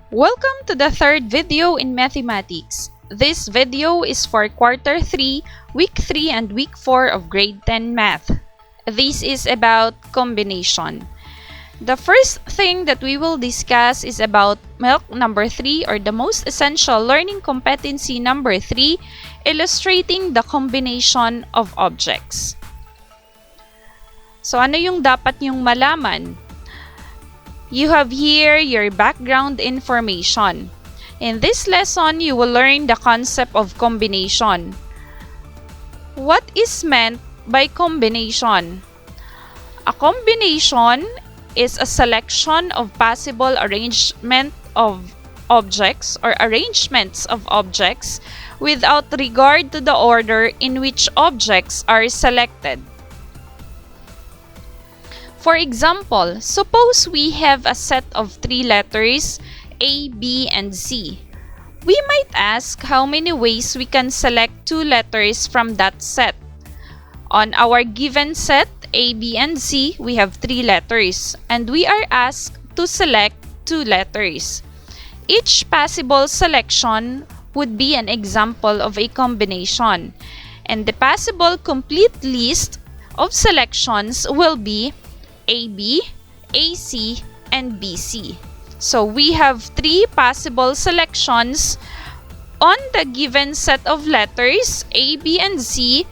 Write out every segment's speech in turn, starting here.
Welcome to the third video in mathematics. This video is for quarter 3, week 3 and week 4 of grade 10 math. This is about combination. The first thing that we will discuss is about milk number 3 or the most essential learning competency number 3, illustrating the combination of objects. So ano yung dapat nyong malaman? You have here your background information. In this lesson, you will learn the concept of combination. What is meant by combination? A combination is a selection of possible arrangement of objects or arrangements of objects without regard to the order in which objects are selected. For example, suppose we have a set of 3 letters A, B, and Z. We might ask how many ways we can select 2 letters from that set. On our given set, A, B, and Z, we have 3 letters, and we are asked to select 2 letters. Each possible selection would be an example of a combination, and the possible complete list of selections will be AB, AC, and BC. So we have 3 possible selections on the given set of letters A, B, and Z,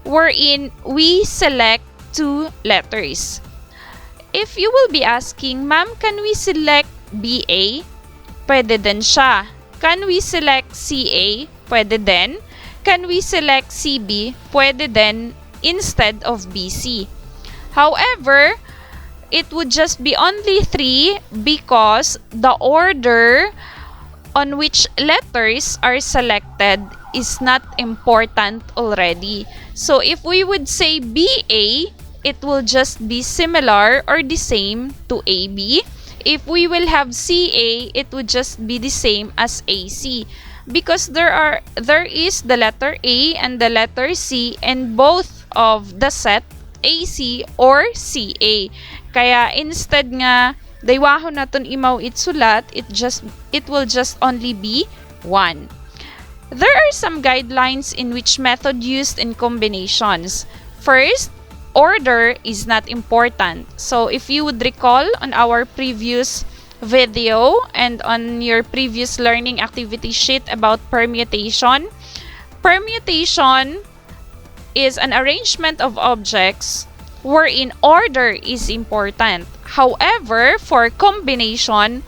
wherein we select 2 letters. If you will be asking, Ma'am, can we select BA? Pwede din siya. Can we select CA? Pwede din. Can we select CB? Pwede din instead of BC. However, it would just be only 3 because the order on which letters are selected is not important already. So if we would say BA, it will just be similar or the same to AB. If we will have CA, it would just be the same as AC because there is the letter A and the letter C in both of the set AC or CA. Kaya instead nga daywahon naton imaw itsulat, it will just only be 1. There are some guidelines in which method used in combinations. First, order is not important. So if you would recall on our previous video and on your previous learning activity sheet about permutation is an arrangement of objects wherein order is important. However, for combination,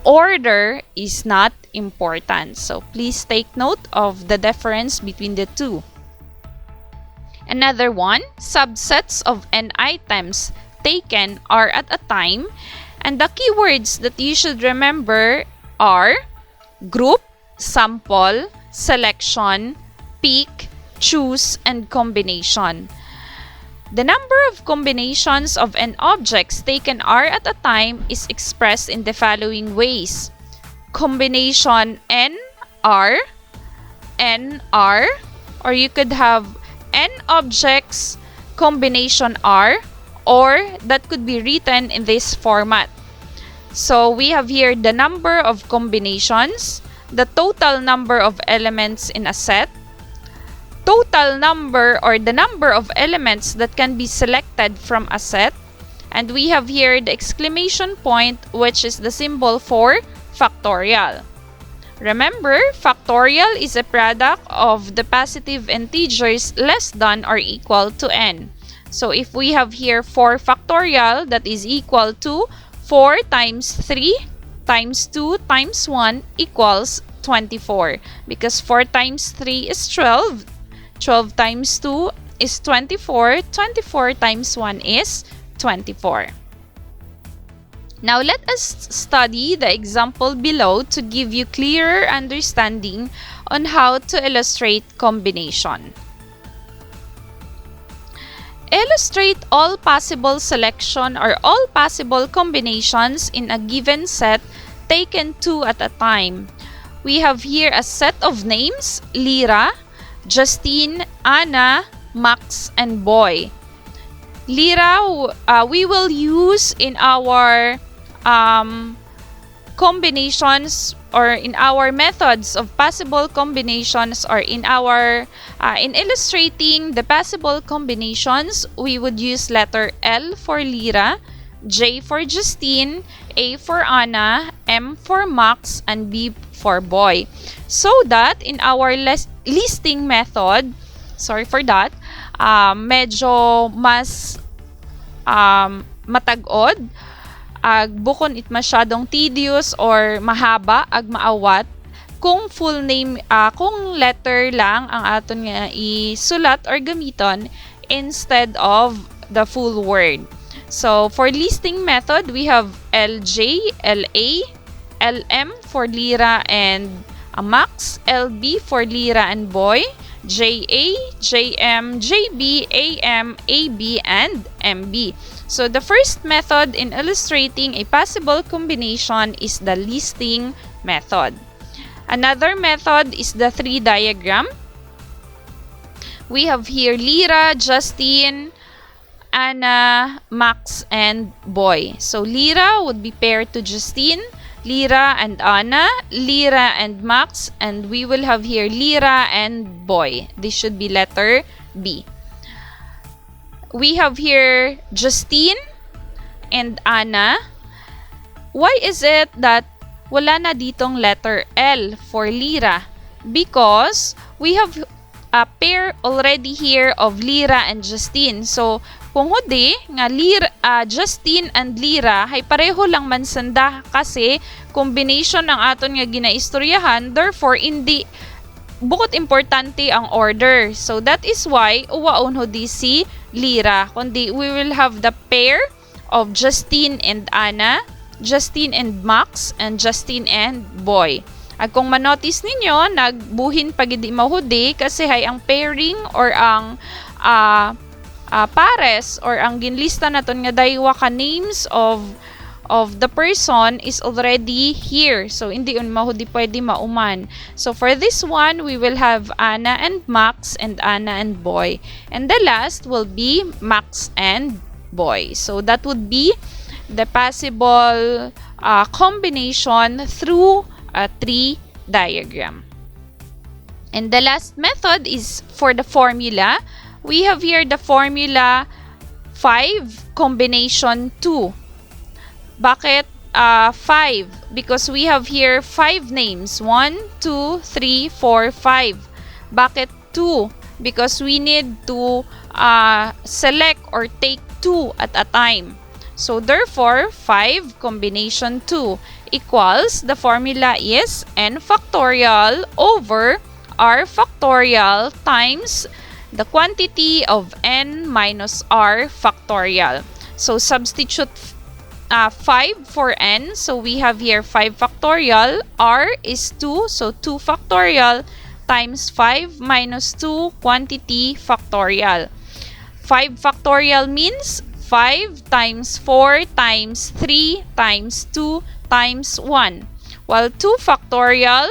order is not important. So please take note of the difference between the two. Another one, subsets of n items taken are at a time, and the keywords that you should remember are group, sample, selection, pick, choose, and combination. The number of combinations of n objects taken r at a time is expressed in the following ways. Combination n-r, or you could have n objects, combination r, or that could be written in this format. So we have here the number of combinations, the total number of elements in a set, total number or the number of elements that can be selected from a set, and we have here the exclamation point, which is the symbol for factorial. Remember, factorial is a product of the positive integers less than or equal to n. So if we have here 4 factorial, that is equal to 4 times 3 times 2 times 1 equals 24, because 4 times 3 is 12. 12 times 2 is 24. 24 times 1 is 24. Now let us study the example below to give you clearer understanding on how to illustrate combination. Illustrate all possible selection or all possible combinations in a given set taken 2 at a time. We have here a set of names, Lyra, Justine, Anna, Max, and Boy. Lyra, we will use in our combinations or in our methods of possible combinations, or in our in illustrating the possible combinations, we would use letter L for Lyra, J for Justine, A for Anna, M for Max, and B for Boy. So that in our listing method, sorry for that, medyo mas matag-od, ag bukon it masyadong tedious or mahaba ag maawat kung full name, kung letter lang ang aton nga isulat or gamiton instead of the full word. So for listing method, we have LJ, LA, LM for Lyra and Max, LB for Lyra and Boy, JA, JM, JB, AM, AB, and MB. So the first method in illustrating a possible combination is the listing method. Another method is the tree diagram. We have here Lyra, Justine, Anna, Max, and Boy. So Lyra would be paired to Justine, Lyra and Anna, Lyra and Max, and we will have here Lyra and Boy. This should be letter B. We have here Justine and Anna. Why is it that wala na ditong letter L for Lyra? Because we have a pair already here of Lyra and Justine. So, kung hudi nga Justine and Lyra ay pareho lang man sanda kasi combination ng aton nga ginaistoryahan, therefore hindi bukod importante ang order. So that is why uwaon hudi si Lyra, kundi we will have the pair of Justine and Anna, Justine and Max, and Justine and Boy. At kung manotice ninyo, nagbuhin pagidi mahudi kasi hay ang pairing or ang pares or ang ginlista naton nga daywa ka names of the person is already here. So, hindi yun mahudi pwede mauman. So, for this one, we will have Anna and Max and Anna and Boy. And the last will be Max and Boy. So, that would be the possible combination through a tree diagram. And the last method is for the formula. We have here the formula 5 combination 2. Bakit 5? Because we have here 5 names. 1, 2, 3, 4, 5. Bakit 2? Because we need to select or take 2 at a time. So therefore, 5 combination 2 equals, the formula is n factorial over r factorial times the quantity of n minus r factorial. So substitute 5 for n. So we have here 5 factorial. R is 2. So 2 factorial times 5 minus 2 quantity factorial. 5 factorial means 5 times 4 times 3 times 2 times 1. While 2 factorial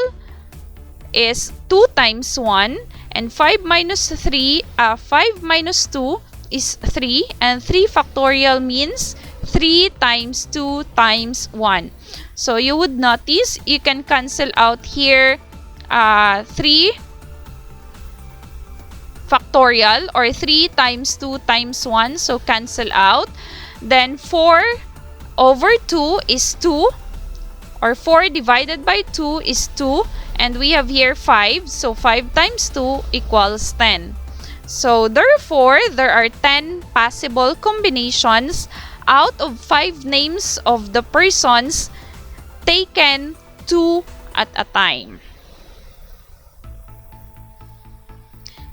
is 2 times 1. And 5 minus 3, 5 minus 2 is 3. And 3 factorial means 3 times 2 times 1. So you would notice you can cancel out here 3 factorial or 3 times 2 times 1. So cancel out. Then 4 over 2 is 2. Or 4 divided by 2 is 2. And we have here 5. So 5 times 2 equals 10. So therefore, there are 10 possible combinations out of 5 names of the persons taken 2 at a time.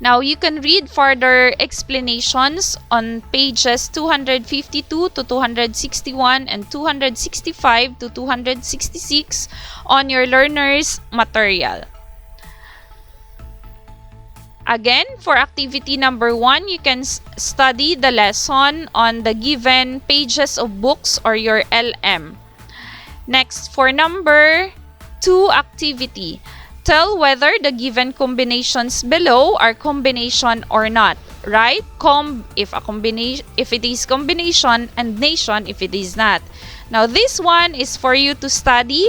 Now, you can read further explanations on pages 252 to 261 and 265 to 266 on your learner's material. Again, for activity number 1, you can study the lesson on the given pages of books or your LM. Next, for number 2 activity, tell whether the given combinations below are combination or not. Right? If it is combination, and nation if it is not. Now, this one is for you to study